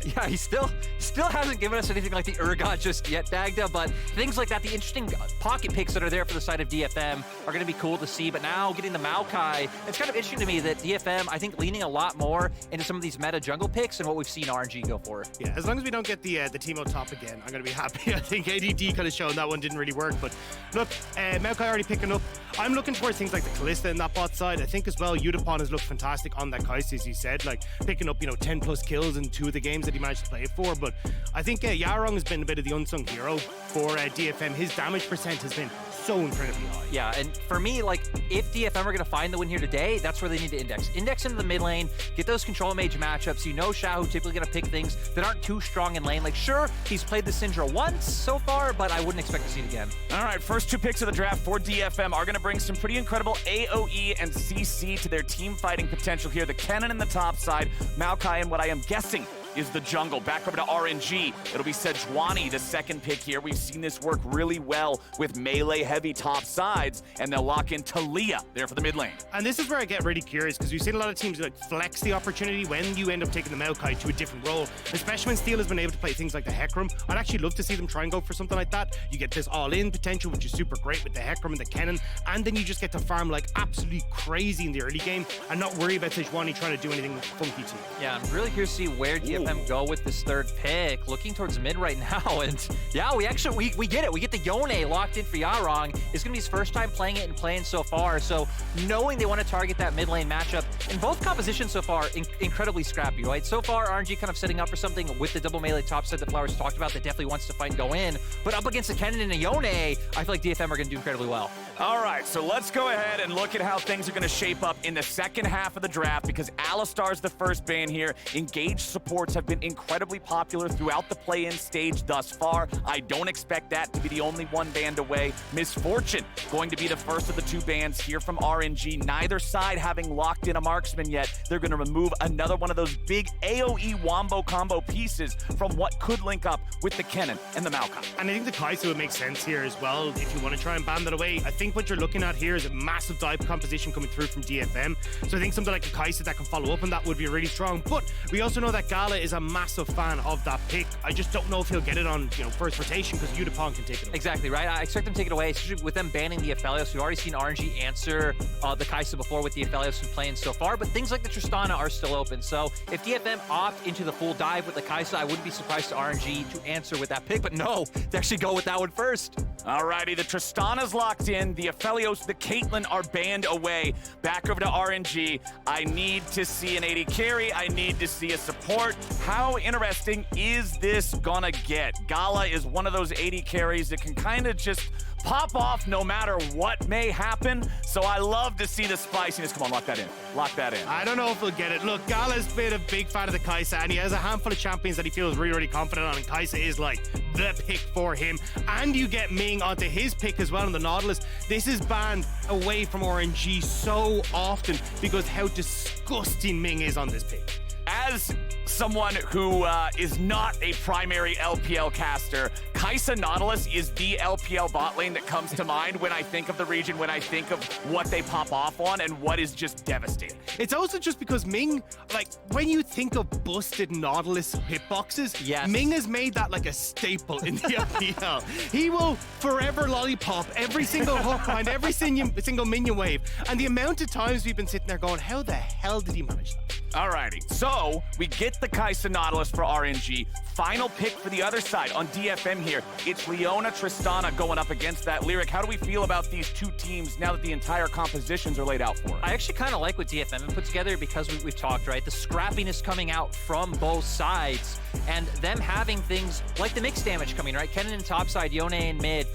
Yeah, he still hasn't given us anything like the Urgot just yet, Dagda, but things like that, the interesting pocket picks that are there for the side of DFM are going to be cool to see, but now getting the Maokai, it's kind of interesting to me that DFM, I think, leaning a lot more into some of these meta jungle picks and what we've seen RNG go for. Yeah, as long as we don't get the Teemo top again, I'm going to be happy. I think ADD kind of shown that one didn't really work, but look, Maokai already picking up. I'm looking for things like the Kalista in that bot side. I think as well, Yutapon has looked fantastic on that Kaisa, as you said, like picking up, 10 plus kills in 2 of the games that he managed to play for. But I think Yaharong has been a bit of the unsung hero for DFM. His damage percent has been so incredibly high. Yeah, and for me, like, if DFM are going to find the win here today, that's where they need to index. Index into the mid lane, get those control mage matchups. Xiaohu typically going to pick things that aren't too strong in lane. Like, sure, he's played the Syndra once so far, but I wouldn't expect to see it again. All right, first 2 picks of the draft for DFM are going to bring some pretty incredible AoE and CC to their team fighting potential here. The Kennen in the top side, Maokai and what I am guessing is the jungle. Back over to RNG. It'll be Sejuani, the second pick here. We've seen this work really well with melee-heavy top sides, and they'll lock in Taliyah there for the mid lane. And this is where I get really curious, because we've seen a lot of teams like flex the opportunity when you end up taking the Maokai to a different role, especially when Steel has been able to play things like the Hecarim. I'd actually love to see them try and go for something like that. You get this all-in potential, which is super great with the Hecarim and the Kennen, and then you just get to farm like absolutely crazy in the early game and not worry about Sejuani trying to do anything funky to you. Yeah, I'm really curious to see where DFM go with this third pick. Looking towards mid right now, and yeah, we get it. We get the Yone locked in for Yaharong. It's gonna be his first time playing it and playing so far, so knowing they want to target that mid lane matchup, and both compositions so far incredibly scrappy, right? So far, RNG kind of setting up for something with the double melee top side that Flowers talked about that definitely wants to fight and go in, but up against the Kennen and a Yone, I feel like DFM are gonna do incredibly well. All right, so let's go ahead and look at how things are going to shape up in the second half of the draft, because Alistar's the first ban here. Engaged supports have been incredibly popular throughout the play-in stage thus far. I don't expect that to be the only one banned away. Misfortune going to be the first of the 2 bans here from RNG. Neither side having locked in a marksman yet. They're going to remove another one of those big AoE wombo combo pieces from what could link up with the Kennen and the Maokai. And I think the Kaisa would make sense here as well if you want to try and ban that away. I think what you're looking at here is a massive dive composition coming through from DFM. So I think something like a Kaisa that can follow up on that would be really strong. But we also know that Gala is a massive fan of that pick. I just don't know if he'll get it on first rotation, because Yutapon can take it away. Exactly, right? I expect them to take it away, especially with them banning the Aphelios. We've already seen RNG answer the Kaisa before with the Aphelios who's playing so far, but things like the Tristana are still open. So if DFM opt into the full dive with the Kaisa, I wouldn't be surprised to RNG to answer with that pick, but no, they actually go with that one first. Alrighty, the Tristana's locked in, the Aphelios, the Caitlyn are banned away. Back over to RNG. I need to see an AD carry. I need to see a support. How interesting is this gonna get? Gala is one of those AD carries that can kind of just pop off no matter what may happen. So I love to see the spiciness. Come on, lock that in. Lock that in. I don't know if he'll get it. Look, Gala's been a big fan of the Kaisa, and he has a handful of champions that he feels really, really confident on, and Kaisa is like the pick for him. And you get Ming onto his pick as well on the Nautilus. This is banned away from RNG so often because how disgusting Ming is on this pick. As someone who is not a primary LPL caster, Kaisa Nautilus is the LPL bot lane that comes to mind when I think of the region, when I think of what they pop off on and what is just devastating. It's also just because Ming, like, when you think of busted Nautilus hitboxes, yes, Ming has made that like a staple in the LPL. He will forever lollipop every single hook behind every single minion wave. And the amount of times we've been sitting there going, how the hell did he manage that? Alrighty, so we get the Kaisa Nautilus for RNG. Final pick for the other side on DFM here. It's Leona Tristana going up against that Lyric. How do we feel about these 2 teams now that the entire compositions are laid out for us? I actually kind of like what DFM have put together because we've talked, right? The scrappiness coming out from both sides and them having things like the mixed damage coming, right? Kennen in top side, Yone in mid.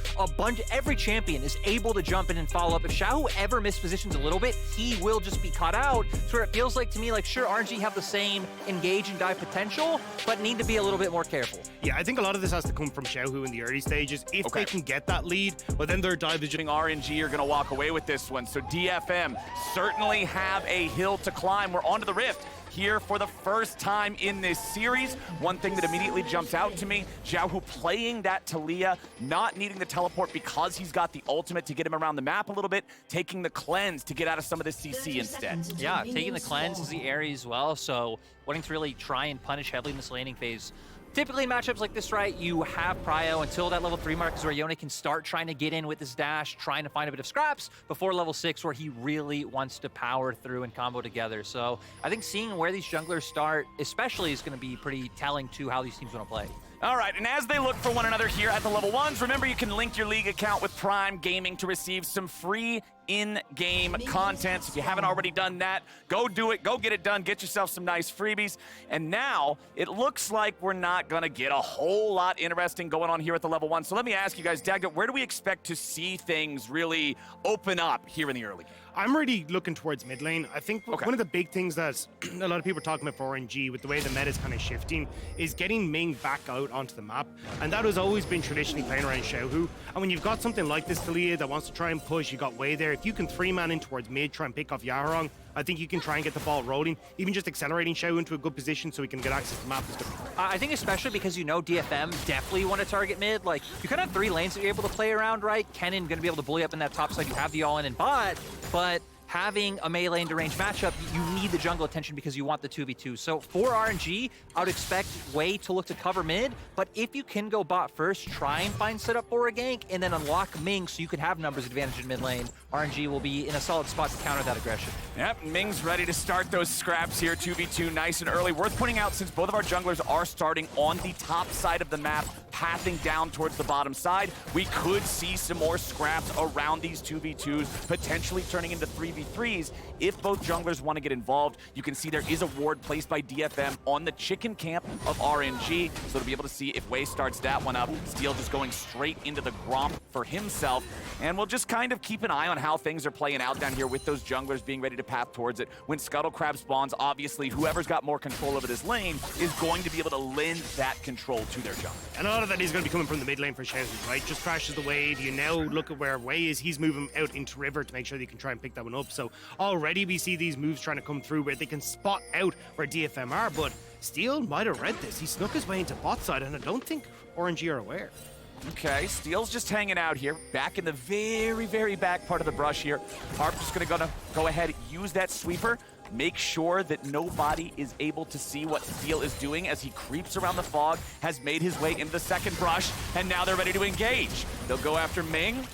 Every champion is able to jump in and follow up. If Xiaohu ever mispositions a little bit, he will just be caught out. So it feels like to me, like, sure, RNG have the same engage and dive potential, but need to be a little bit more careful. Yeah, I think a lot of this has to come from Xiaohu in the early stages. If they can get that lead, well, then their dive is just... RNG are going to walk away with this one. So DFM certainly have a hill to climb. We're onto the Rift here for the first time in this series. One thing that immediately jumps out to me, Xiaohu playing that Taliyah, not needing the teleport because he's got the ultimate to get him around the map a little bit, taking the cleanse to get out of some of this CC instead. Yeah, taking the cleanse is the area as well, so wanting to really try and punish heavily in this laning phase. Typically in matchups like this, right, you have prio until that level 3 mark is where Yone can start trying to get in with his dash, trying to find a bit of scraps before level 6 where he really wants to power through and combo together. So I think seeing where these junglers start especially is going to be pretty telling to how these teams want to play. All right, and as they look for one another here at the level 1s, remember you can link your league account with Prime Gaming to receive some free in-game content. So if you haven't already done that, go do it, go get it done, get yourself some nice freebies. And now it looks like we're not gonna get a whole lot interesting going on here at the level 1. So let me ask you guys, Dagda, where do we expect to see things really open up here in the early game? I'm really looking towards mid lane. I think one of the big things that a lot of people are talking about for RNG with the way the meta is kind of shifting is getting Ming back out onto the map. And that has always been traditionally playing around Xiaohu. And when you've got something like this Taliyah that wants to try and push, you got Way there. If you can 3-man in towards mid, try and pick off Yaharong, I think you can try and get the ball rolling. Even just accelerating Xiaohu into a good position so he can get access to the map is good. I think especially because you know DFM definitely want to target mid. Like, you kind of have 3 lanes that you're able to play around, right? Kennen going to be able to bully up in that top side. You have the all-in and bot, but having a melee and range matchup, you need the jungle attention because you want the 2v2. So for RNG, I would expect Way to look to cover mid, but if you can go bot first, try and find setup for a gank, and then unlock Ming so you can have numbers advantage in mid lane. RNG will be in a solid spot to counter that aggression. Yep, Ming's ready to start those scraps here, 2v2, nice and early. Worth pointing out, since both of our junglers are starting on the top side of the map, pathing down towards the bottom side, we could see some more scraps around these 2v2s, potentially turning into 3v3s if both junglers want to get involved. You can see there is a ward placed by DFM on the chicken camp of RNG, so to be able to see if Way starts that one up, Steel just going straight into the Gromp for himself, and we'll just kind of keep an eye on how things are playing out down here with those junglers being ready to path towards it. When Scuttle Crab spawns, obviously whoever's got more control over this lane is going to be able to lend that control to their jungle. And a lot of that is going to be coming from the mid lane for Xiaohu, right? Just crashes the wave. You now look at where Way is. He's moving out into river to make sure that he can try and pick that one up. So already we see these moves trying to come through where they can spot out where DFM are, but Steel might have read this. He snuck his way into bot side, and I don't think RNG are aware. Okay, Steel's just hanging out here, back in the very, very back part of the brush here. Harp just gonna go ahead, use that sweeper, make sure that nobody is able to see what Steel is doing as he creeps around the fog, has made his way into the second brush, and now they're ready to engage. They'll go after Ming.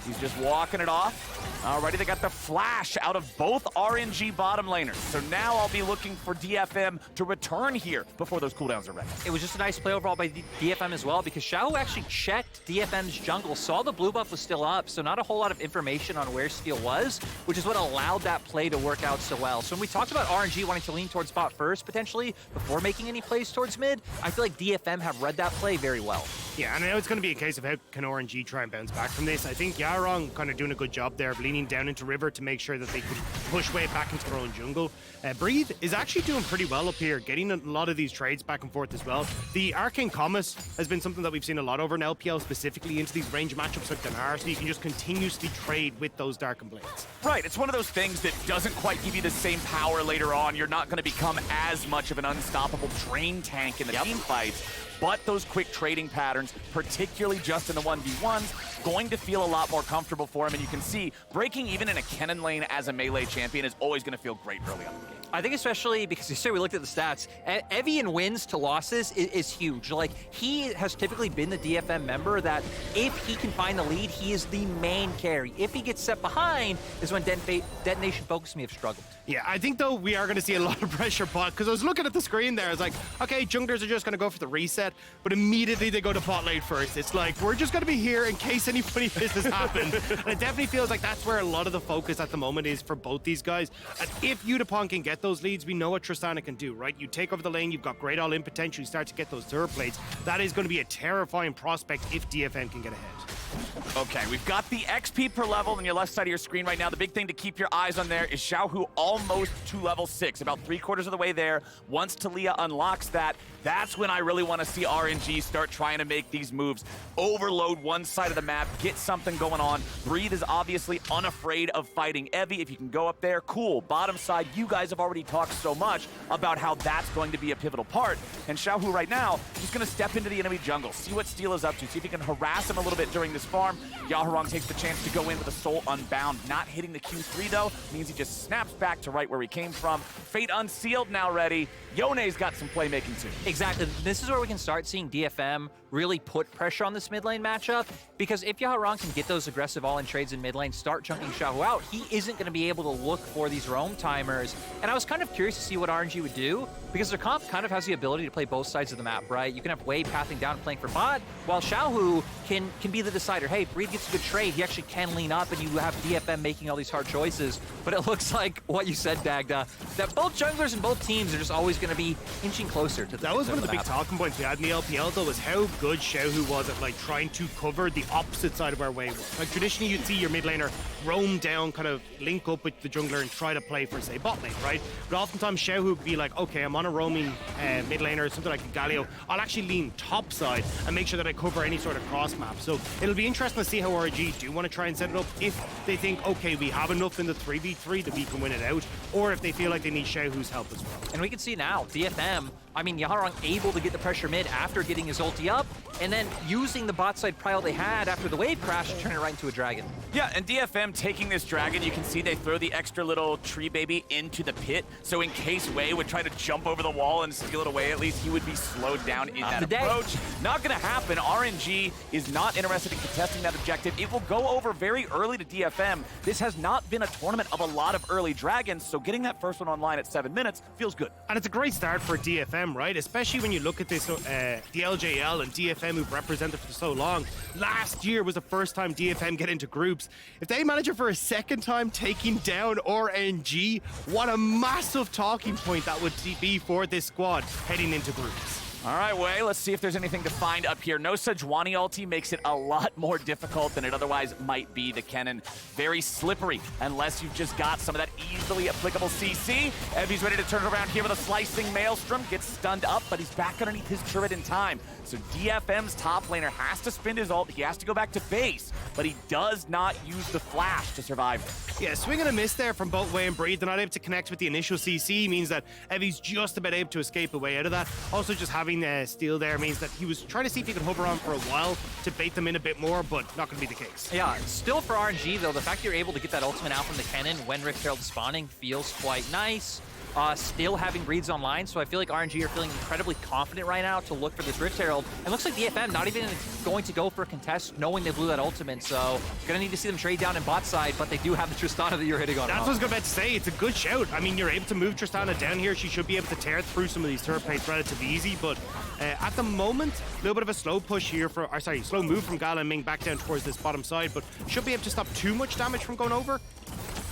He's just walking it off. Alrighty, they got the flash out of both RNG bottom laners. So now I'll be looking for DFM to return here before those cooldowns are ready. It was just a nice play overall by DFM as well, because Xiaohu actually checked DFM's jungle, saw the blue buff was still up, so not a whole lot of information on where Steel was, which is what allowed that play to work out so well. So when we talked about RNG wanting to lean towards bot first, potentially, before making any plays towards mid, I feel like DFM have read that play very well. Yeah, and I know it's going to be a case of how can RNG try and bounce back from this. I think Yaharong kind of doing a good job there of leaning down into river to make sure that they could push Way back into their own jungle. Breathe is actually doing pretty well up here, getting a lot of these trades back and forth as well. The Arcane Comet has been something that we've seen a lot over in LPL, specifically into these range matchups like Dinar, so you can just continuously trade with those Darken Blades. Right, it's one of those things that doesn't quite give you the same power later on. You're not going to become as much of an unstoppable drain tank in the team fights. But those quick trading patterns, particularly just in the 1v1s, going to feel a lot more comfortable for him. And you can see, breaking even in a Kennen lane as a melee champion is always going to feel great early on in the game. I think especially because you say we looked at the stats, Evian wins to losses is huge. Like, he has typically been the DFM member that if he can find the lead, he is the main carry. If he gets set behind is when Detonation Focus Me have struggled. Yeah, I think though we are going to see a lot of pressure bot, because I was looking at the screen there, I was like, okay, junglers are just going to go for the reset, but immediately they go to bot lane first. It's like, we're just going to be here in case any funny business happens. And it definitely feels like that's where a lot of the focus at the moment is for both these guys. And if Yutapon can get those leads, we know what Tristana can do, right? You take over the lane, you've got great all-in potential, you start to get those third plates. That is going to be a terrifying prospect if DFM can get ahead. Okay, we've got the XP per level on your left side of your screen right now. The big thing to keep your eyes on there is Xiaohu almost to level 6, about 3/4 of the way there. Once Taliyah unlocks that, that's when I really want to see RNG start trying to make these moves. Overload one side of the map, get something going on. Breathe is obviously unafraid of fighting Evie. If you can go up there, cool. Bottom side, you guys have already talked so much about how that's going to be a pivotal part. And Xiaohu right now is just going to step into the enemy jungle, see what Steel is up to, see if he can harass him a little bit during this farm, Yaharong takes the chance to go in with a Soul Unbound. Not hitting the Q3 though, means he just snaps back to right where he came from. Fate Unsealed now ready. Yone's got some playmaking too. Exactly. This is where we can start seeing DFM really put pressure on this mid lane matchup, because if Yaharong can get those aggressive all-in trades in mid lane, start chunking Xiaohu out, he isn't going to be able to look for these roam timers. And I was kind of curious to see what RNG would do, because their comp kind of has the ability to play both sides of the map, right? You can have Wei pathing down and playing for bot, while Xiaohu can be the decider. Hey, Breed gets a good trade, he actually can lean up, and you have DFM making all these hard choices. But it looks like what you said, Dagda, that both junglers and both teams are just always going to be inching closer to the That was one of the big map. talking points we had in the LPL, though, was how good Xiaohu was at like trying to cover the opposite side of where Wei was. Like traditionally, you'd see your mid laner roam down, kind of link up with the jungler and try to play for, say, bot lane, right? But oftentimes Xiaohu would be like, okay, I'm on a roaming mid laner, something like a Galio. I'll actually lean top side and make sure that I cover any sort of cross map. So it'll be interesting to see how RNG do want to try and set it up, if they think, okay, we have enough in the 3v3 that we can win it out, or if they feel like they need Xiaohu's help as well. And we can see now, DFM, I mean, Yaharong able to get the pressure mid after getting his ulti up, and then using the bot side pile they had after the wave crash to turn it right into a dragon. Yeah, and DFM taking this dragon, you can see they throw the extra little tree baby into the pit, so in case Wei would try to jump over the wall and steal it away, at least he would be slowed down in that approach. Not gonna happen. RNG is not interested in contesting that objective. It will go over very early to DFM. This has not been a tournament of a lot of early dragons, so getting that first one online at 7 minutes feels good. And it's a great start for DFM, right? Especially when you look at this, the LJL and DFM who've represented for so long. Last year was the first time DFM get into groups. If they manage it for a second time taking down RNG, what a massive talking point that would be for this squad heading into groups. All right, Wei, let's see if there's anything to find up here. No Sejuani ulti makes it a lot more difficult than it otherwise might be. The Kennen, very slippery unless you've just got some of that easily applicable CC. Evie's ready to turn it around here with a slicing maelstrom. Gets stunned up, but he's back underneath his turret in time. So DFM's top laner has to spend his ult. He has to go back to base, but he does not use the flash to survive. Yeah, swing and a miss there from both Wei and Breed. They're not able to connect with the initial CC, means that Evie's just about able to escape away out of that. Also, just having steal there means that he was trying to see if he could hover on for a while to bait them in a bit more, but not going to be the case. Yeah, still for RNG though, the fact you're able to get that ultimate out from the Kennen when Rift Herald is spawning feels quite nice. Still having Breeds online, so I feel like RNG are feeling incredibly confident right now to look for this Rift Herald. It looks like DFM not even going to go for a contest knowing they blew that ultimate, so gonna need to see them trade down in bot side, but they do have the Tristana that you're hitting on. That's what I was going to say. It's a good shout. I mean, you're able to move Tristana down here. She should be able to tear through some of these turret plates relatively easy, but at the moment, a little bit of a slow push here slow move from Gala and Ming back down towards this bottom side, but should be able to stop too much damage from going over.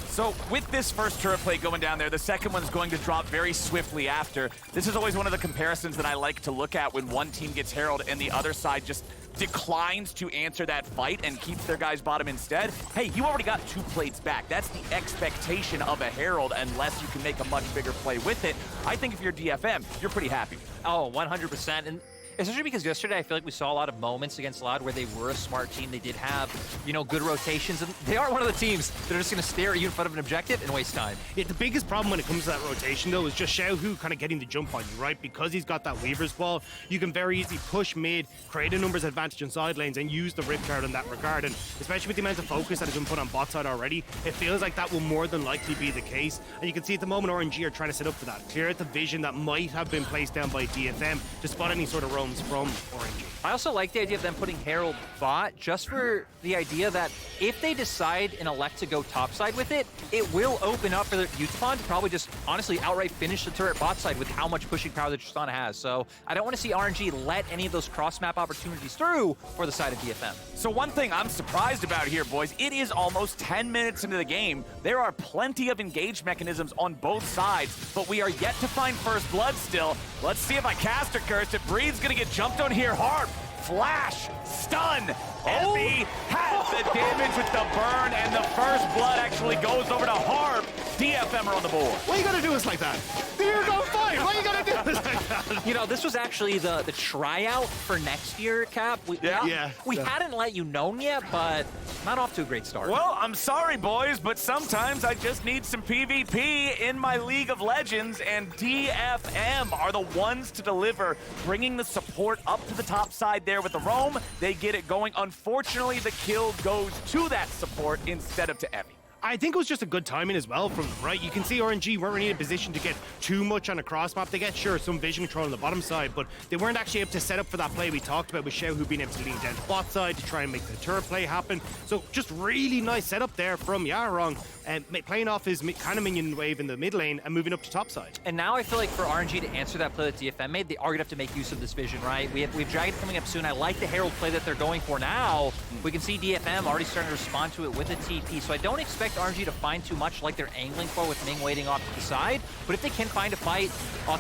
So with this first turret plate going down there, the second one's going to drop very swiftly after. This is always one of the comparisons that I like to look at when one team gets Herald and the other side just declines to answer that fight and keeps their guys bottom instead. Hey, you already got 2 plates back. That's the expectation of a Herald unless you can make a much bigger play with it. I think if you're DFM, you're pretty happy. Oh, 100%. And especially because yesterday I feel like we saw a lot of moments against Loud where they were a smart team. They did have, you know, good rotations, and they are one of the teams that are just going to stare at you in front of an objective and waste time. Yeah, the biggest problem when it comes to that rotation, though, is just Xiaohu kind of getting the jump on you, right? Because he's got that Weaver's Ball, you can very easily push mid, create a numbers advantage on side lanes, and use the Rift Guard in that regard. And especially with the amount of focus that has been put on bot side already, it feels like that will more than likely be the case. And you can see at the moment RNG are trying to set up for that. Clear out the vision that might have been placed down by DFM to spot any sort of roams from RNG. I also like the idea of them putting Herald bot just for the idea that if they decide and elect to go topside with it, it will open up for the Yutapon to probably just honestly outright finish the turret bot side with how much pushing power that Tristana has. So I don't want to see RNG let any of those cross map opportunities through for the side of DFM. So one thing I'm surprised about here, boys, it is almost 10 minutes into the game. There are plenty of engaged mechanisms on both sides, but we are yet to find first blood still. Let's see if I cast a curse. If Breed's gonna get jumped on here. Harp, flash, stun. Evie has the damage with the burn, and the first blood actually goes over to Harp. DFM are on the board. Why you gotta do us like that? You're going 5. Why you gonna do this like that? You know, this was actually the tryout for next year, Cap. We hadn't let you know yet, but not off to a great start. Well, I'm sorry, boys, but sometimes I just need some PvP in my League of Legends, and DFM are the ones to deliver, bringing the support up to the top side there with the roam. They get it going. Unfortunately, the kill goes to that support instead of to Evie. I think it was just a good timing as well from them, right? You can see RNG weren't really in a position to get too much on a cross map. They get, sure, some vision control on the bottom side, but they weren't actually able to set up for that play we talked about with Xiaohu being able to lean down the bot side to try and make the turret play happen. So just really nice setup there from Yaharong, and playing off his kind of minion wave in the mid lane and moving up to top side. And now I feel like for RNG to answer that play that DFM made, they are gonna have to make use of this vision, right? We have Dragon coming up soon. I like the Herald play that they're going for now. We can see DFM already starting to respond to it with a TP, so I don't expect RNG to find too much like they're angling for with Ming waiting off to the side. But if they can find a fight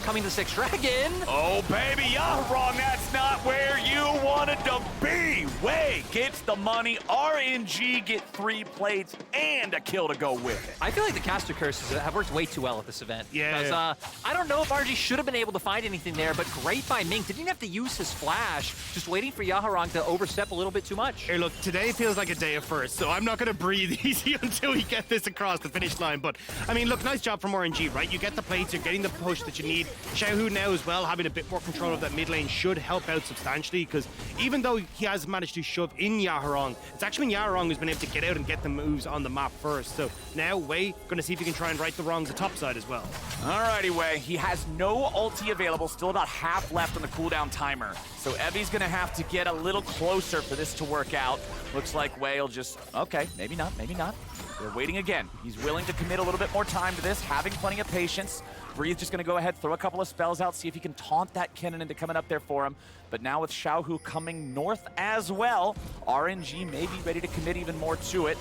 coming to 6 Dragon. Oh, baby, Yaharong, that's not where you wanted to be. Wei gets the money. RNG get 3 plates and a kill to go with it. I feel like the caster curses have worked way too well at this event. Yeah. Because I don't know if RNG should have been able to find anything there, but great by Ming. Didn't even have to use his flash, just waiting for Yaharong to overstep a little bit too much. Hey, look, today feels like a day of first, so I'm not going to breathe easy until we get this across the finish line. But, I mean, look, nice job from RNG, right? You get the plates, you're getting the push that you need. Xiaohu now as well, having a bit more control of that mid lane should help out substantially, because even though he has managed to shove in Yaharong, it's actually been Yaharong who's been able to get out and get the moves on the map first. So now Wei going to see if he can try and right the wrongs at top side as well. Alrighty, Wei. He has no ulti available, still about half left on the cooldown timer. So Evie's gonna have to get a little closer for this to work out. Looks like Wei will just, okay, maybe not, maybe not. They're waiting again. He's willing to commit a little bit more time to this, having plenty of patience. Breathe just gonna go ahead, throw a couple of spells out, see if he can taunt that Kennen into coming up there for him. But now with Xiaohu coming north as well, RNG may be ready to commit even more to it.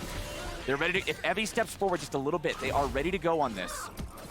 They're ready to, if Evie steps forward just a little bit, they are ready to go on this.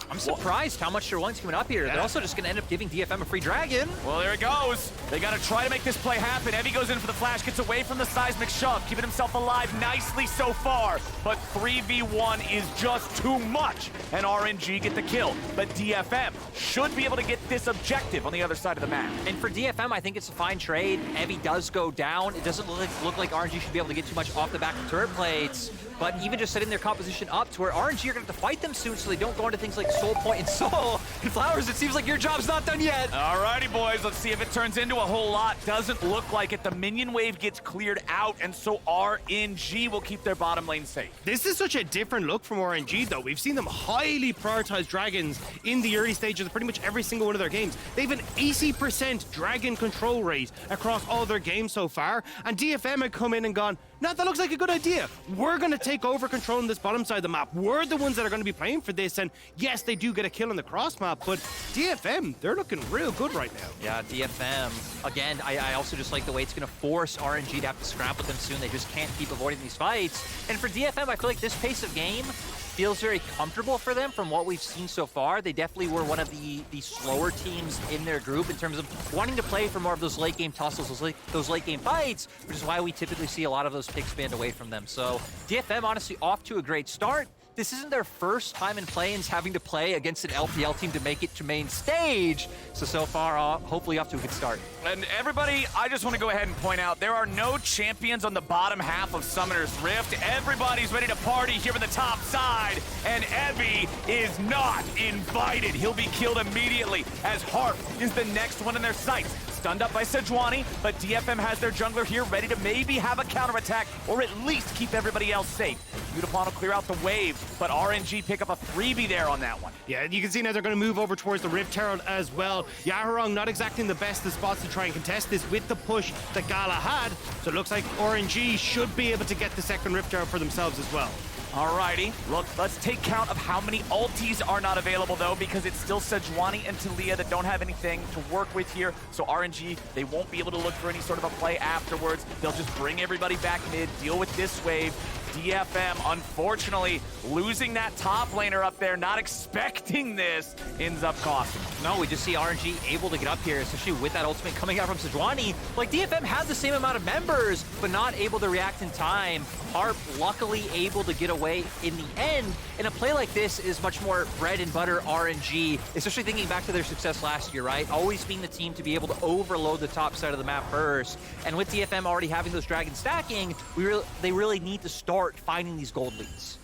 I'm surprised how much they're willing to come up here. Yeah. They're also just going to end up giving DFM a free dragon. Well, there it goes. They got to try to make this play happen. Evie goes in for the flash, gets away from the seismic shove, keeping himself alive nicely so far. But 3v1 is just too much, and RNG get the kill. But DFM should be able to get this objective on the other side of the map. And for DFM, I think it's a fine trade. Evie does go down. It doesn't look like RNG should be able to get too much off the back of turret plates. But even just setting their composition up to where RNG are going to have to fight them soon so they don't go into things like Soul Point and Soul. And Flowers, it seems like your job's not done yet. Alrighty, boys, let's see if it turns into a whole lot. Doesn't look like it. The minion wave gets cleared out, and so RNG will keep their bottom lane safe. This is such a different look from RNG, though. We've seen them highly prioritize dragons in the early stages of pretty much every single one of their games. They have an 80% dragon control rate across all their games so far, and DFM had come in and gone, no, that looks like a good idea. We're going to take over controlling this bottom side of the map. We're the ones that are going to be playing for this, and yes, they do get a kill on the cross map, but DFM, they're looking real good right now. Yeah, DFM. Again, I also just like the way it's going to force RNG to have to scrap with them soon. They just can't keep avoiding these fights. And for DFM, I feel like this pace of game feels very comfortable for them from what we've seen so far. They definitely were one of the slower teams in their group in terms of wanting to play for more of those late game tussles, those late game fights, which is why we typically see a lot of those picks banned away from them. So DFM honestly off to a great start. This isn't their first time in play-ins having to play against an LPL team to make it to main stage. So far, hopefully off to a good start. And everybody, I just want to go ahead and point out, there are no champions on the bottom half of Summoner's Rift. Everybody's ready to party here on the top side, and Evie is not invited. He'll be killed immediately, as Harp is the next one in their sights. Stunned up by Sejuani, but DFM has their jungler here ready to maybe have a counterattack, or at least keep everybody else safe. Yutapon will clear out the wave, but RNG pick up a freebie there on that one. Yeah, you can see now they're going to move over towards the Rift Herald as well. Yaharong not exactly in the best of spots to try and contest this with the push that Gala had, so it looks like RNG should be able to get the second Rift Herald for themselves as well. Alrighty, look, let's take count of how many ultis are not available though, because it's still Sejuani and Taliyah that don't have anything to work with here. So RNG, they won't be able to look for any sort of a play afterwards. They'll just bring everybody back mid, deal with this wave. DFM, unfortunately, losing that top laner up there, not expecting this, ends up costing them. No, we just see RNG able to get up here, especially with that ultimate coming out from Sejuani. Like, DFM has the same amount of members, but not able to react in time. Harp luckily able to get away in the end, and a play like this is much more bread and butter RNG, especially thinking back to their success last year, right? Always being the team to be able to overload the top side of the map first. And with DFM already having those dragons stacking, they really need to start finding these gold leads.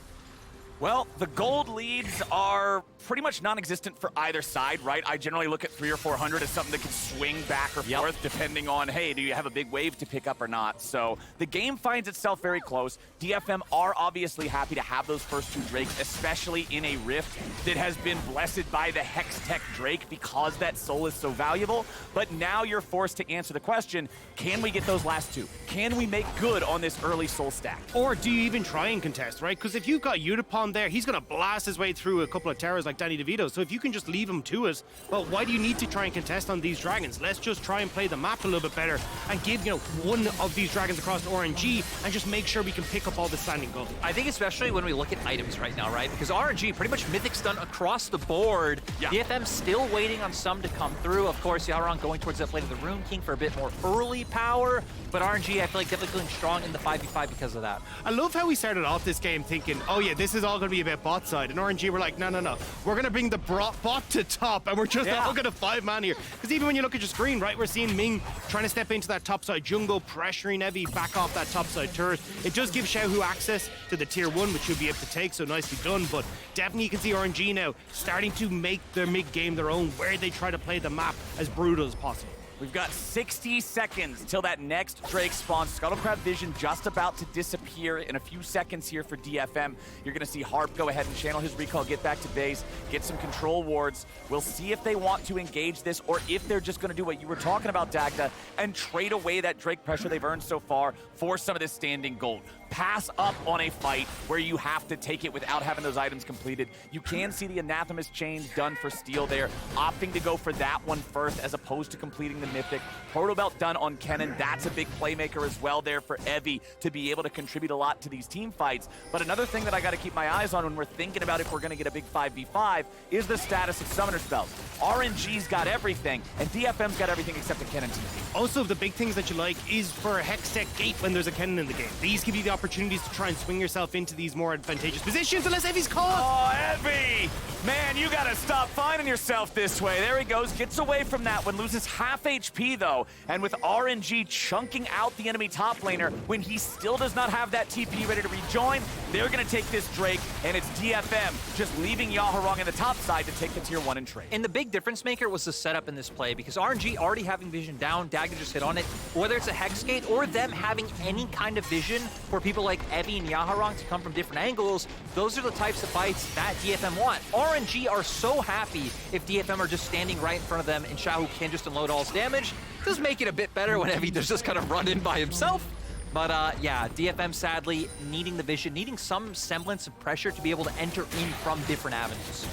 Well, the gold leads are pretty much non-existent for either side, right? I generally look at 300 or 400 as something that can swing back or forth depending on, hey, do you have a big wave to pick up or not? So the game finds itself very close. DFM are obviously happy to have those first two Drakes, especially in a rift that has been blessed by the Hex Tech Drake because that soul is so valuable. But now you're forced to answer the question, can we get those last two? Can we make good on this early soul stack? Or do you even try and contest, right? Because if you've got Yutapon there, he's going to blast his way through a couple of towers like Danny DeVito. So if you can just leave him to us, well, why do you need to try and contest on these dragons? Let's just try and play the map a little bit better and give, one of these dragons across to RNG and just make sure we can pick up all the standing gold. I think especially when we look at items right now, right? Because RNG, pretty much Mythic's done across the board. Yeah. DFM still waiting on some to come through. Of course, Yaharong going towards that plate of the Rune King for a bit more early power. But RNG, I feel like definitely feeling strong in the 5v5 because of that. I love how we started off this game thinking, oh yeah, this is all going to be about bot side. And RNG were like, no. We're going to bring the bot to top and we're just all going to 5-man here. Because even when you look at your screen, right, we're seeing Ming trying to step into that top side jungle, pressuring Evie back off that top side turret. It does give Xiaohu access to the tier 1, which you'll be able to take, so nicely done. But definitely you can see RNG now starting to make their mid-game their own, where they try to play the map as brutal as possible. We've got 60 seconds till that next Drake spawns. Scuttlecrab vision just about to disappear in a few seconds here for DFM. You're going to see Harp go ahead and channel his recall, get back to base, get some control wards. We'll see if they want to engage this or if they're just going to do what you were talking about, Dagda, and trade away that Drake pressure they've earned so far for some of this standing gold. Pass up on a fight where you have to take it without having those items completed. You can see the Anathemas chain done for Steel there, opting to go for that one first as opposed to completing the Mythic. Proto Belt done on Kennen. That's a big playmaker as well there for Evie to be able to contribute a lot to these team fights. But another thing that I got to keep my eyes on when we're thinking about if we're going to get a big 5v5 is the status of summoner spells. RNG's got everything, and DFM's got everything except a Kennen TP. Also, the big things that you like is for a Hextech Gate when there's a Kennen in the game. These give you the opportunities to try and swing yourself into these more advantageous positions unless Evie's caught. Oh, Evie! Man, you gotta stop finding yourself this way. There he goes, gets away from that one, loses half HP though, and with RNG chunking out the enemy top laner when he still does not have that TP ready to rejoin, they're gonna take this Drake, and it's DFM just leaving Yaharong in the top side to take the tier 1 and trade. And the big difference maker was the setup in this play, because RNG already having vision down, Dagda just hit on it, whether it's a Hex Gate or them having any kind of vision for people like Evie and Yaharong to come from different angles, those are the types of fights that DFM want. RNG are so happy if DFM are just standing right in front of them and Xiaohu can just unload all his damage. Does make it a bit better when Evie does just kind of run in by himself. But yeah, DFM sadly needing the vision, needing some semblance of pressure to be able to enter in from different avenues.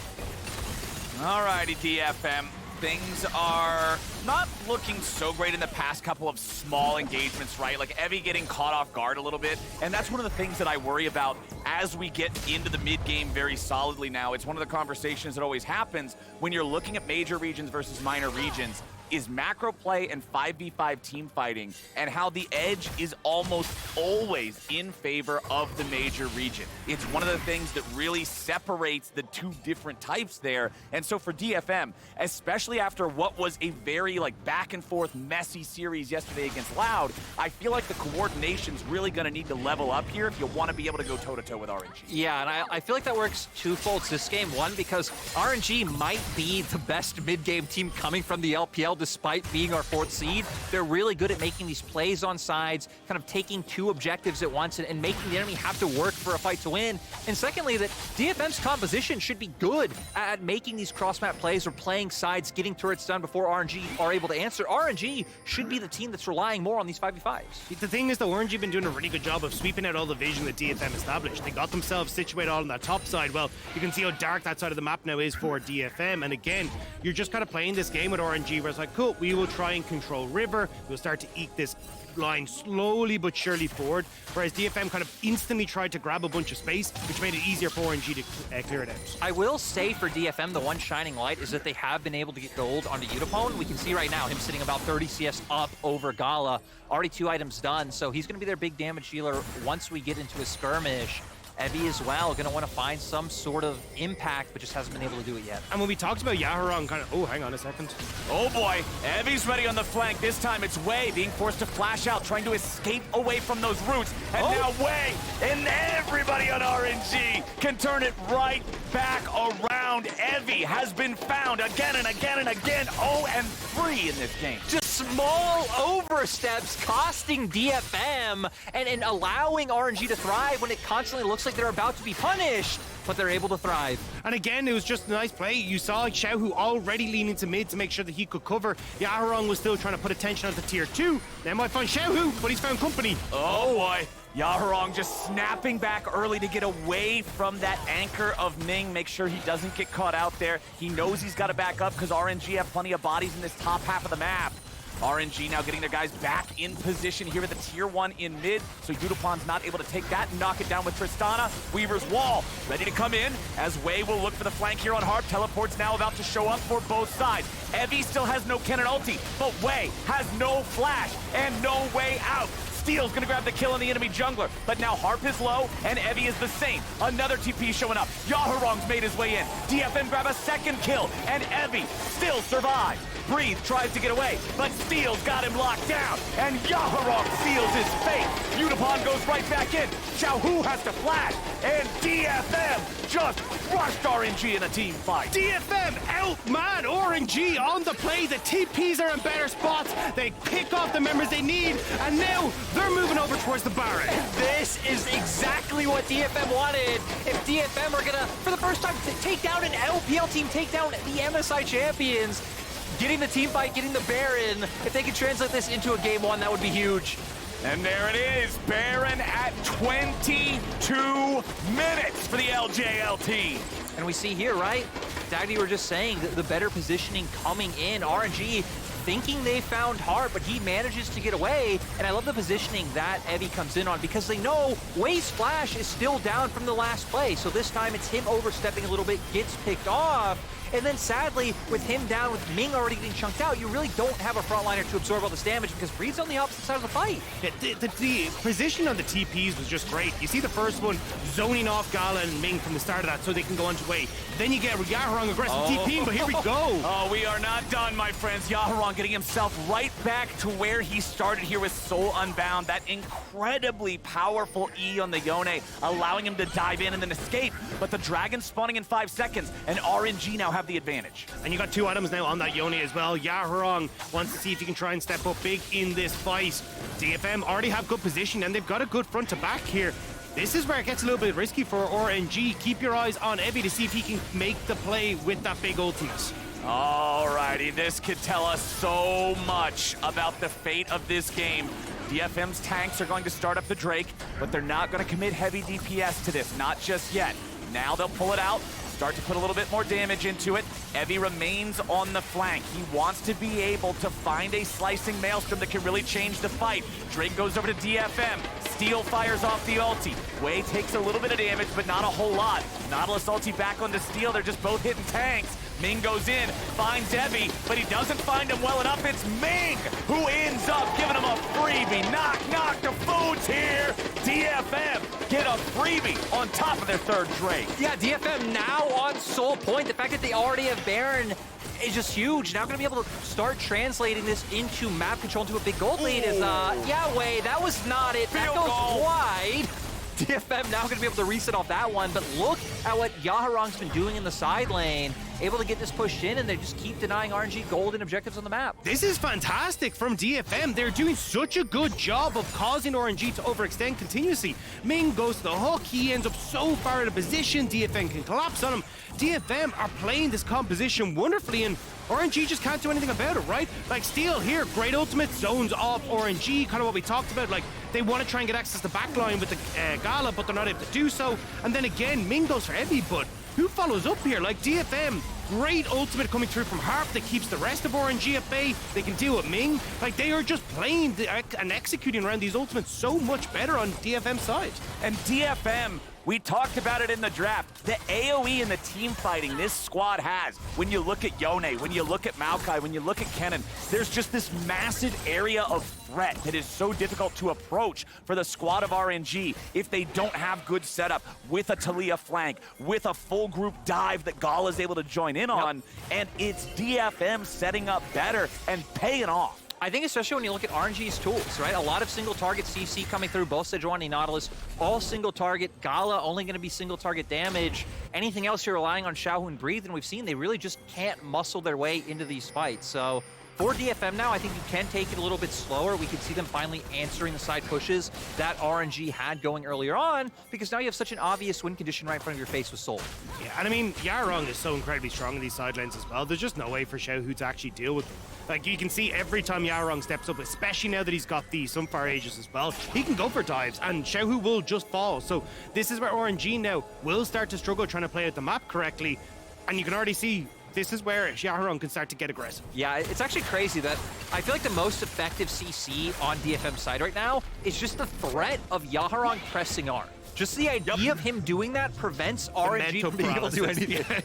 Alrighty, DFM. Things are not looking so great in the past couple of small engagements, right? Like Evie getting caught off guard a little bit. And that's one of the things that I worry about as we get into the mid-game very solidly now. It's one of the conversations that always happens when you're looking at major regions versus minor regions, is macro play and 5v5 team fighting, and how the edge is almost always in favor of the major region. It's one of the things that really separates the two different types there. And so for DFM, especially after what was a very back and forth messy series yesterday against Loud, I feel like the coordination's really gonna need to level up here if you want to be able to go toe-to-toe with RNG. Yeah, and I feel like that works twofold this game. One, because RNG might be the best mid-game team coming from the LPL despite being our 4th seed. They're really good at making these plays on sides, kind of taking 2 objectives at once and making the enemy have to work for a fight to win. And secondly, that DFM's composition should be good at making these cross-map plays or playing sides, getting turrets done before RNG are able to answer. RNG should be the team that's relying more on these 5v5s. The thing is, though, RNG have been doing a really good job of sweeping out all the vision that DFM established. They got themselves situated all on that top side. Well, you can see how dark that side of the map now is for DFM. And again, you're just kind of playing this game with RNG where it's like, cool, we will try and control river. We'll start to eke this line slowly but surely forward. Whereas DFM kind of instantly tried to grab grab a bunch of space, which made it easier for RNG to clear it out. I will say for DFM, the one shining light is that they have been able to get gold onto Yutapon. We can see right now him sitting about 30 CS up over Gala. Already 2 items done, so he's going to be their big damage dealer once we get into a skirmish. Evie as well, going to want to find some sort of impact, but just hasn't been able to do it yet. And when we talked about Yaharong, kind of, oh, hang on a second. Oh boy, Evie's ready on the flank. This time it's Wei being forced to flash out, trying to escape away from those roots. And now Wei and everybody on RNG can turn it right back around. Evie has been found again and again and again. 0-3 in this game. Just small oversteps costing DFM and allowing RNG to thrive when it constantly looks like they're about to be punished, but they're able to thrive. And again, it was just a nice play. You saw Xiaohu already leaning to mid to make sure that he could cover. Yaharong was still trying to put attention onto tier 2. They might find Xiaohu, but he's found company. Oh boy. Yaharong just snapping back early to get away from that anchor of Ming, make sure he doesn't get caught out there. He knows he's got to back up because RNG have plenty of bodies in this top half of the map. RNG now getting their guys back in position here at the tier 1 in mid, so Yutapon's not able to take that and knock it down with Tristana. Weaver's wall ready to come in as Wei will look for the flank here on Harp. Teleport's now about to show up for both sides. Evie still has no Kennen ulti, but Wei has no flash and no way out. Steel's gonna grab the kill on the enemy jungler, but now Harp is low and Evie is the same. Another TP showing up. Yaharong's made his way in. DFM grab a second kill and Evie still survives. Breathe tries to get away, but Steel's got him locked down, and Yaharong seals his fate. Yutapon goes right back in. Xiaohu has to flash, and DFM just crushed RNG in a team fight. DFM outman RNG on the play. The TPs are in better spots. They pick off the members they need, and now they're moving over towards the Baron. This is exactly what DFM wanted. If DFM are gonna, for the first time, take down an LPL team, take down the MSI champions, getting the team fight, getting the Baron, if they could translate this into a game 1, that would be huge. And there it is, Baron at 22 minutes for the LJL team. And we see here, right? Dagda, you were just saying that the better positioning coming in. RNG thinking they found Harp, but he manages to get away. And I love the positioning that Evie comes in on because they know Wei's flash is still down from the last play. So this time it's him overstepping a little bit, gets picked off. And then sadly, with him down, with Ming already getting chunked out, you really don't have a frontliner to absorb all this damage because Breed's on the opposite side of the fight. Yeah, the position on the TPs was just great. You see the first one zoning off Gala and Ming from the start of that so they can go on to Wei. Then you get Yaharong aggressive TPing, but here we go. Oh, we are not done, my friends. Yaharong getting himself right back to where he started here with Soul Unbound. That incredibly powerful E on the Yone, allowing him to dive in and then escape. But the Dragon spawning in 5 seconds, and RNG now have the advantage. And you got 2 items now on that Yone as well. Yaharong wants to see if he can try and step up big in this fight. DFM already have good position and they've got a good front to back here. This is where it gets a little bit risky for RNG. Keep your eyes on Evie to see if he can make the play with that big ultimate. Alrighty, this could tell us so much about the fate of this game. DFM's tanks are going to start up the Drake, but they're not going to commit heavy DPS to this, not just yet. Now they'll pull it out, start to put a little bit more damage into it. Evie remains on the flank. He wants to be able to find a slicing maelstrom that can really change the fight. Drake goes over to DFM. Steel fires off the ulti. Wei takes a little bit of damage, but not a whole lot. Nautilus ulti back on the Steel. They're just both hitting tanks. Ming goes in, finds Evie, but he doesn't find him well enough. It's Ming who ends up giving him a freebie. Knock, knock, the food's here. DFM get a freebie on top of their 3rd Drake. Yeah, DFM now on Soul Point. The fact that they already have Baron is just huge. Now going to be able to start translating this into map control into a big gold lead is, yeah, Wei, that was not it. That goes wide. DFM now going to be able to reset off that one, but look at what Yaharong's been doing in the side lane. Able to get this pushed in, and they just keep denying RNG gold and objectives on the map. This is fantastic from DFM. They're doing such a good job of causing RNG to overextend continuously. Ming goes to the hook. He ends up so far out of position. DFM can collapse on him. DFM are playing this composition wonderfully, and RNG just can't do anything about it, right? Like Steel here, great ultimate, zones off RNG, kind of what we talked about. Like, they want to try and get access to backline with the Gala, but they're not able to do so. And then again, Ming goes for Evie, but who follows up here? Like DFM, Great ultimate coming through from Harp that keeps the rest of RNG at bay. They can deal with Ming. Like, they are just playing and executing around these ultimates so much better on DFM's side. And DFM, we talked about it in the draft. The AoE and the team fighting this squad has, when you look at Yone, when you look at Maokai, when you look at Kennen, there's just this massive area of threat that is so difficult to approach for the squad of RNG if they don't have good setup with a Taliyah flank, with a full group dive that Gala is able to join in on, and it's DFM setting up better and paying off. I think especially when you look at RNG's tools, right? A lot of single target CC coming through, both Sejuani and Nautilus, all single target. Gala only going to be single target damage. Anything else you're relying on Xiaohu and Breathe, and we've seen they really just can't muscle their way into these fights. So for DFM now, I think you can take it a little bit slower. We could see them finally answering the side pushes that RNG had going earlier on, because now you have such an obvious win condition right in front of your face with Soul. Yeah, and I mean, Yaharong is so incredibly strong in these side lanes as well. There's just no way for Xiaohu to actually deal with them. Like, you can see every time Yaharong steps up, especially now that he's got the Sunfire Aegis as well, he can go for dives, and Xiaohu will just fall. So this is where RNG now will start to struggle trying to play out the map correctly, and you can already see this is where Yaharong can start to get aggressive. Yeah, it's actually crazy that I feel like the most effective CC on DFM's side right now is just the threat of Yaharong pressing R. Just the idea of him doing that prevents RNG from being able to do anything.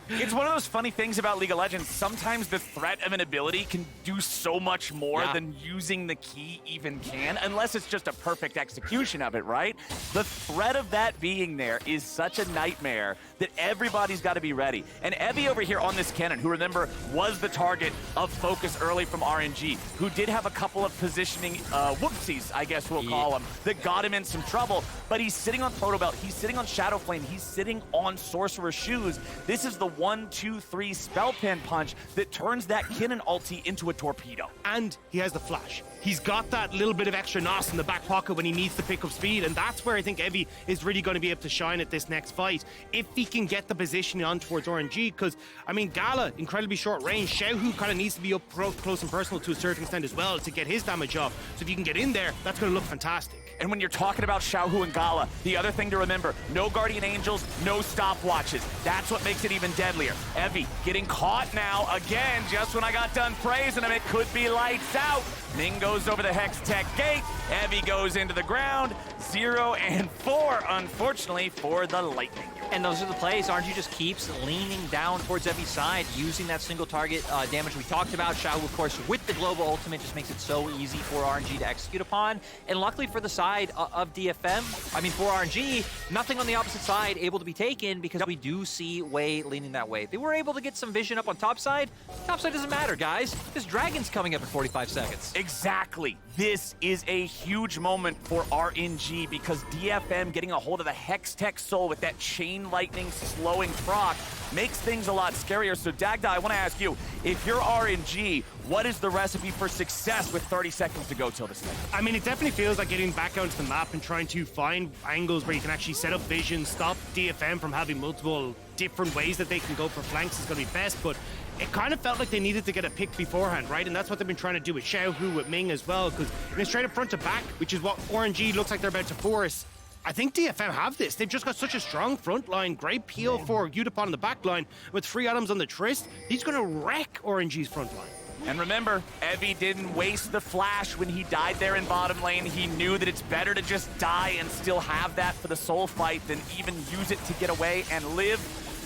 It's one of those funny things about League of Legends. Sometimes the threat of an ability can do so much more than using the key even can, unless it's just a perfect execution of it, right? The threat of that being there is such a nightmare that everybody's got to be ready. And Evie over here on this Kennen, who remember was the target of focus early from RNG, who did have a couple of positioning whoopsies, I guess we'll call them, that got him in some trouble, but he's sitting on Proto Belt, he's sitting on Shadow Flame, he's sitting on Sorcerer's Shoes. This is the 1-2-3 spell pin punch that turns that Kennen ulti into a torpedo. And he has the flash. He's got that little bit of extra nos in the back pocket when he needs to pick up speed, and that's where I think Evie is really going to be able to shine at this next fight, if he can get the positioning on towards RNG, because, I mean, Gala, incredibly short range. Xiaohu kind of needs to be up close and personal to a certain extent as well to get his damage off. So if you can get in there, that's going to look fantastic. And when you're talking about Xiaohu and Gala, the other thing to remember, no Guardian Angels, no stopwatches. That's what makes it even deadlier. Evie getting caught now again, just when I got done praising him, it could be lights out. Ming goes over the Hex Tech gate. Evie goes into the ground. 0 and 4, unfortunately, for the Lightning. And those are the plays. RNG just keeps leaning down towards Evie's side, using that single target damage we talked about. Xiaohu, of course, with the global ultimate, just makes it so easy for RNG to execute upon. And luckily for the side of DFM, I mean, for RNG, nothing on the opposite side able to be taken, because we do see Wei leaning that way. They were able to get some vision up on top side. Top side doesn't matter, guys. This dragon's coming up in 45 seconds. Exactly. This is a huge moment for RNG, because DFM getting a hold of the Hex Tech Soul with that chain lightning slowing proc makes things a lot scarier. So Dagda, I want to ask you, if you're RNG, what is the recipe for success with 30 seconds to go till this thing? I mean, it definitely feels like getting back onto the map and trying to find angles where you can actually set up vision, stop DFM from having multiple different ways that they can go for flanks is going to be best, but it kind of felt like they needed to get a pick beforehand, right? And that's what they've been trying to do with Xiaohu, with Ming as well, because in a straight up front to back, which is what RNG looks like they're about to force, I think DFM have this. They've just got such a strong front line, great peel for Yutapon on the back line, with 3 items on the Trist. He's going to wreck RNG's front line. And remember, Evie didn't waste the flash when he died there in bottom lane. He knew that it's better to just die and still have that for the soul fight than even use it to get away and live.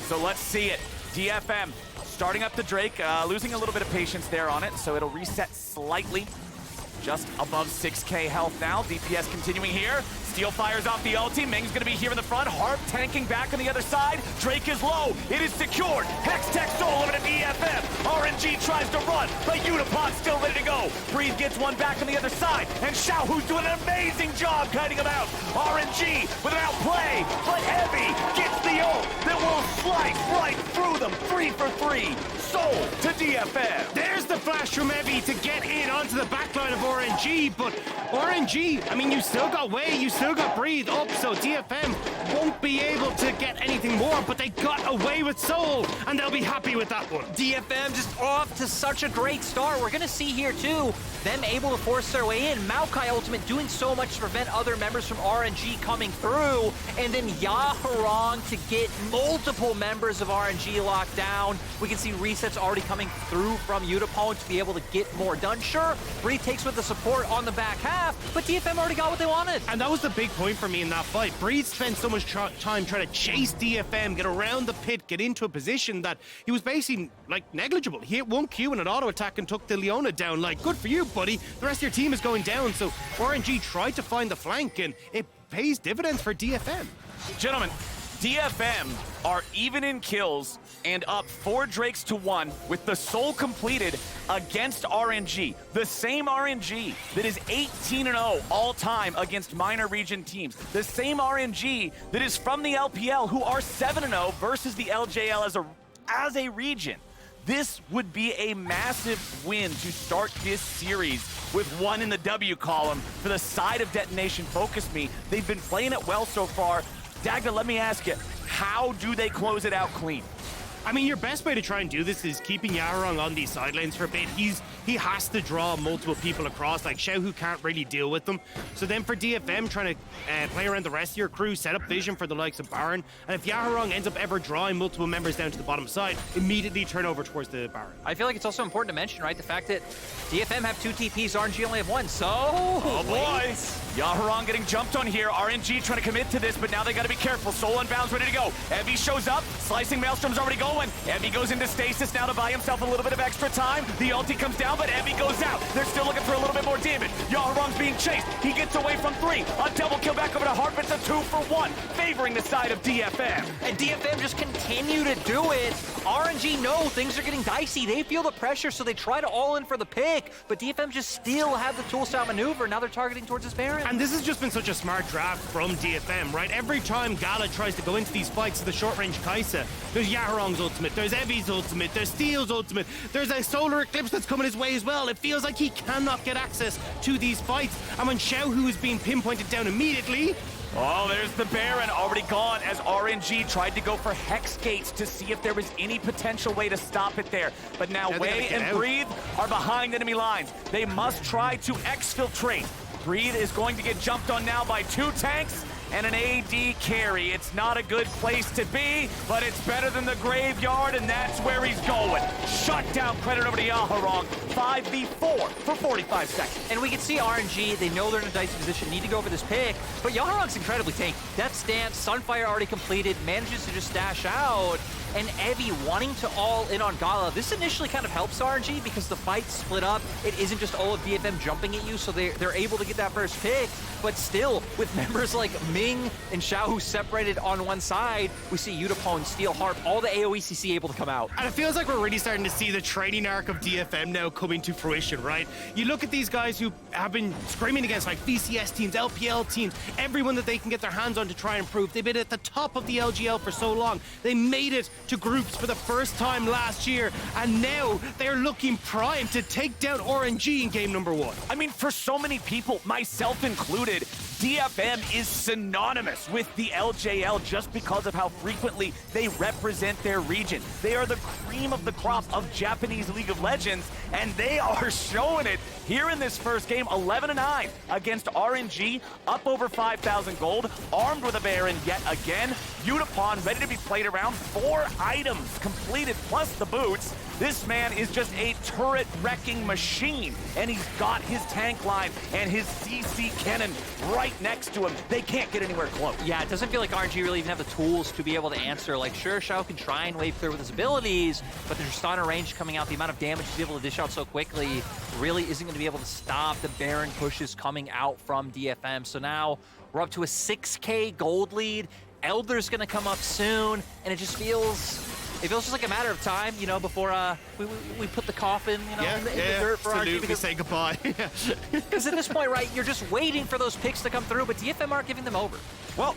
So let's see it. DFM starting up the Drake, losing a little bit of patience there on it, so it'll reset slightly. Just above 6k health now. DPS continuing here. Steel fires off the ulti. Ming's gonna be here in the front. Harp tanking back on the other side. Drake is low. It is secured. Hex Tech Soul over to DFM. RNG tries to run, but Yutapon still ready to go. Breathe gets one back on the other side, and Xiaohu's doing an amazing job kiting him out. RNG with an outplay, but Evie gets the ult that will slice right through them. 3 for 3. Soul to DFM. There's the flash from Evie to get in onto the backline of RNG. RNG, but RNG, I mean, you still got Way, you still got Breathe up, so DFM won't be able to get anything more, but they got away with Soul, and they'll be happy with that one. DFM just off to such a great start. We're going to see here, too, them able to force their way in. Maokai ultimate doing so much to prevent other members from RNG coming through, and then Yaharong to get multiple members of RNG locked down. We can see resets already coming through from Yutapon to be able to get more done. Sure, Breathe takes with the support on the back half, but DFM already got what they wanted. And that was the big point for me in that fight. Breathe spent so much time trying to chase DFM, get around the pit, get into a position that he was basically, like, negligible. He hit 1Q in an auto attack and took the Leona down. Like, good for you, buddy. The rest of your team is going down, so RNG tried to find the flank, and it pays dividends for DFM. Gentlemen, DFM are even in kills and up 4 Drakes to 1 with the Soul completed against RNG. The same RNG that is 18-0 all-time against minor region teams. The same RNG that is from the LPL who are 7-0 versus the LJL as a region. This would be a massive win to start this series with 1 in the W column for the side of Detonation Focus Me. They've been playing it well so far. Dagda, let me ask you, how do they close it out clean? I mean, your best way to try and do this is keeping Yaharong on these sidelines for a bit. He has to draw multiple people across, like Xiaohu can't really deal with them. So then for DFM, trying to play around the rest of your crew, set up vision for the likes of Baron, and if Yaharong ends up ever drawing multiple members down to the bottom side, immediately turn over towards the Baron. I feel like it's also important to mention, right, the fact that DFM have 2 TPs, RNG only have 1, so... Oh boy! Yaharong getting jumped on here. RNG trying to commit to this, but now they got to be careful. Soul Unbound's ready to go. Evie shows up. Slicing Maelstrom's already going. Evie goes into stasis now to buy himself a little bit of extra time. The ulti comes down, but Evie goes out. They're still looking for a little bit more damage. Yaharong's being chased. He gets away from 3. A double kill back over to Harp. It's a 2 for 1, favoring the side of DFM. And DFM just continue to do it. RNG know things are getting dicey. They feel the pressure, so they try to all in for the pick, but DFM just still have the tools to outmaneuver. Now they're targeting towards his Baron. And this has just been such a smart draft from DFM, right? Every time Gala tries to go into these fights with the short-range Kaisa, there's Yaharong's ultimate, there's Evie's ultimate, there's Steel's ultimate, there's a solar eclipse that's coming his way as well. It feels like he cannot get access to these fights. And when Xiaohu is being pinpointed down immediately... Oh, there's the Baron already gone as RNG tried to go for Hex Gates to see if there was any potential way to stop it there. But now Way and Breathe are behind enemy lines. They must try to exfiltrate. Breathe is going to get jumped on now by 2 tanks and an AD carry. It's not a good place to be, but it's better than the graveyard, and that's where he's going. Shut down, credit over to Yaharong. 5v4 for 45 seconds. And we can see RNG, they know they're in a dicey position, need to go for this pick, but Yaharong's incredibly tanky. Death Stance, Sunfire already completed, manages to just dash out, and Evie wanting to all in on Gala. This initially kind of helps RNG because the fight split up. It isn't just all of DFM jumping at you, so they're able to get that first pick, but still, with members like Ming and Xiaohu separated on one side, we see Yutapon, Steel, Harp, all the AoE CC able to come out. And it feels like we're really starting to see the training arc of DFM now coming to fruition, right? You look at these guys who have been screaming against like VCS teams, LPL teams, everyone that they can get their hands on to try and improve. They've been at the top of the LGL for so long. They made it to groups for the first time last year, and now they're looking primed to take down RNG in game number 1. I mean, for so many people, myself included, DFM is synonymous with the LJL just because of how frequently they represent their region. They are the cream of the crop of Japanese League of Legends, and they are showing it here in this first game. 11-9 against RNG, up over 5,000 gold, armed with a Baron yet again. Yutapon ready to be played around. 4 items completed, plus the boots. This man is just a turret-wrecking machine, and he's got his tank line and his CC Kennen right next to him. They can't get anywhere close. Yeah, it doesn't feel like RNG really even have the tools to be able to answer. Like, sure, Xiao can try and wave clear with his abilities, but the Tristana range coming out, the amount of damage he's able to dish out so quickly really isn't going to be able to stop the Baron pushes coming out from DFM. So now we're up to a 6K gold lead. Elder's going to come up soon, and it just feels... It feels just like a matter of time, you know, before we put the coffin, you know, in the dirt for RNG. Because say goodbye. Because at this point, right, you're just waiting for those picks to come through, but DFM aren't giving them over. Well,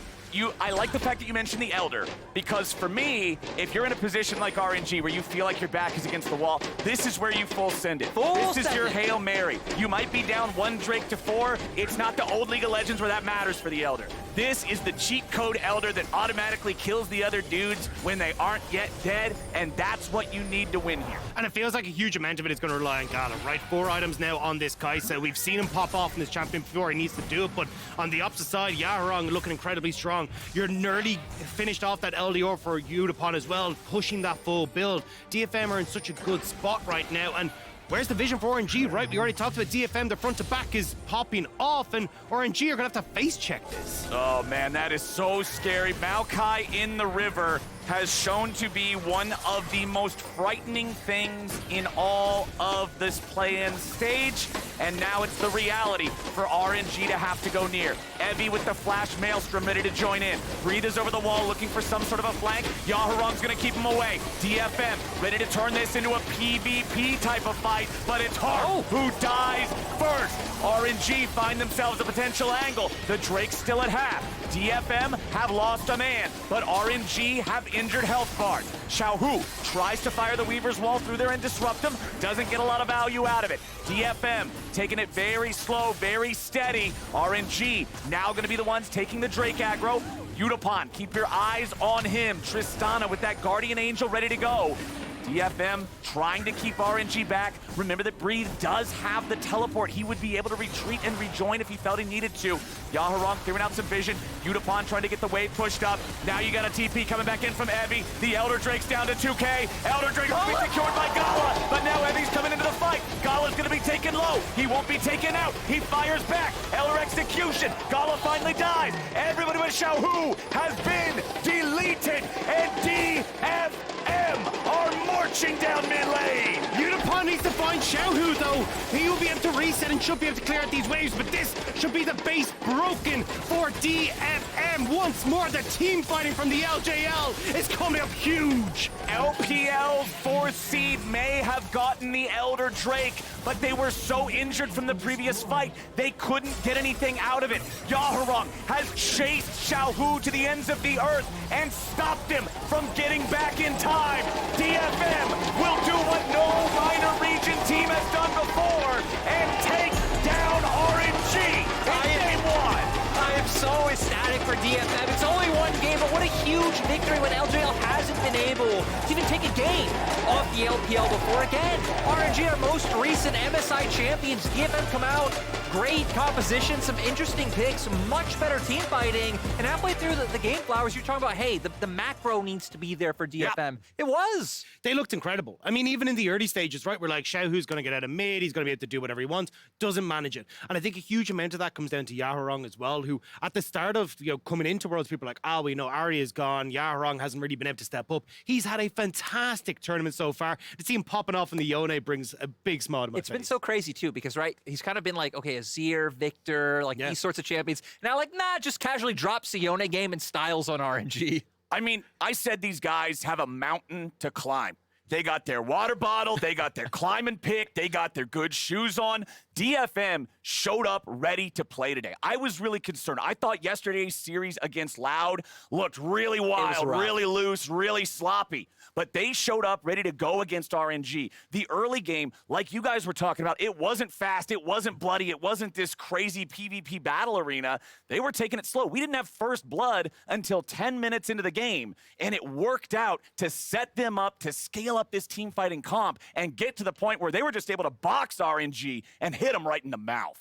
I like the fact that you mentioned the Elder, because for me, if you're in a position like RNG where you feel like your back is against the wall, this is where you full send it. This is your Hail Mary. You might be down 1 Drake to 4. It's not the old League of Legends where that matters for the Elder. This is the cheat code Elder that automatically kills the other dudes when they aren't yet dead, and that's what you need to win here. And it feels like a huge amount of it is going to rely on Gala, right? 4 items now on this Kaisa. We've seen him pop off in this champion before. He needs to do it, but on the opposite side, Yaharong looking incredibly strong. You're nearly finished off that LDR for Yutapon as well, pushing that full build. DFM are in such a good spot right now, and where's the vision for RNG, right? We already talked about DFM. The front to back is popping off, and RNG are going to have to face check this. Oh, man, that is so scary. Maokai in the river has shown to be one of the most frightening things in all of this play-in stage, and now it's the reality for RNG to have to go near. Evie with the flash maelstrom ready to join in. Breathe is over the wall looking for some sort of a flank. Yaharong's gonna keep him away. DFM ready to turn this into a PvP type of fight, but it's Harp who dies first. RNG find themselves a potential angle. The Drake's still at half. DFM have lost a man, but RNG have injured health bars. Xiaohu tries to fire the Weaver's Wall through there and disrupt him, doesn't get a lot of value out of it. DFM taking it very slow, very steady. RNG now going to be the ones taking the Drake aggro. Yutapon, keep your eyes on him. Tristana with that Guardian Angel ready to go. DFM trying to keep RNG back. Remember that Breathe does have the teleport. He would be able to retreat and rejoin if he felt he needed to. Yaharong clearing out some vision. Yutapon trying to get the wave pushed up. Now you got a TP coming back in from Evie. The Elder Drake's down to 2K. Elder Drake will be secured by Gala, but now Evie's coming into the fight. Gala's gonna be taken low. He won't be taken out. He fires back. Elder execution. Gala finally dies. Everybody with Xiaohu has been deleted, and DFM are marching down mid lane. Yutapon needs to find Xiaohu, though. He will be able to reset and should be able to clear out these waves, but this should be the base broken for DFM. Once more, the team fighting from the LJL is coming up huge. LPL's 4th seed may have gotten the Elder Drake, but they were so injured from the previous fight, they couldn't get anything out of it. Yaharong has chased Xiaohu to the ends of the earth and stopped him from getting back in time. DFM will do what no minor region team has done before and take down RNG in game 1. I am so ecstatic for DFM. It's only 1 game, but what a huge victory when LJL hasn't been able to even take a game off the LPL before. Again, RNG, our most recent MSI champions. DFM come out, great composition, some interesting picks, much better team fighting, and halfway through the game, Flowers, you're talking about, hey, the macro needs to be there for DFM. Yeah. It was. They looked incredible. I mean, even in the early stages, right, we're like, Xiaohu's going to get out of mid, he's going to be able to do whatever he wants, doesn't manage it. And I think a huge amount of that comes down to Yaharong as well, who at the start of, coming into Worlds, people are like, we know Arya's gone, Yaharong hasn't really been able to step up. He's had a fantastic tournament so far. To see him popping off in the Yone brings a big smile to my face. It's been so crazy too, because he's kind of been like, okay, Azir, Victor, these sorts of champions. Now just casually drops the Yone game and styles on RNG. I mean, I said these guys have a mountain to climb. They got their water bottle, they got their climbing pick, they got their good shoes on. DFM showed up ready to play today. I was really concerned. I thought yesterday's series against Loud looked really wild, really loose, really sloppy. But they showed up ready to go against RNG. The early game, like you guys were talking about, it wasn't fast, it wasn't bloody, it wasn't this crazy PvP battle arena. They were taking it slow. We didn't have first blood until 10 minutes into the game, and it worked out to set them up to scale up this team fighting comp and get to the point where they were just able to box RNG and hit them right in the mouth.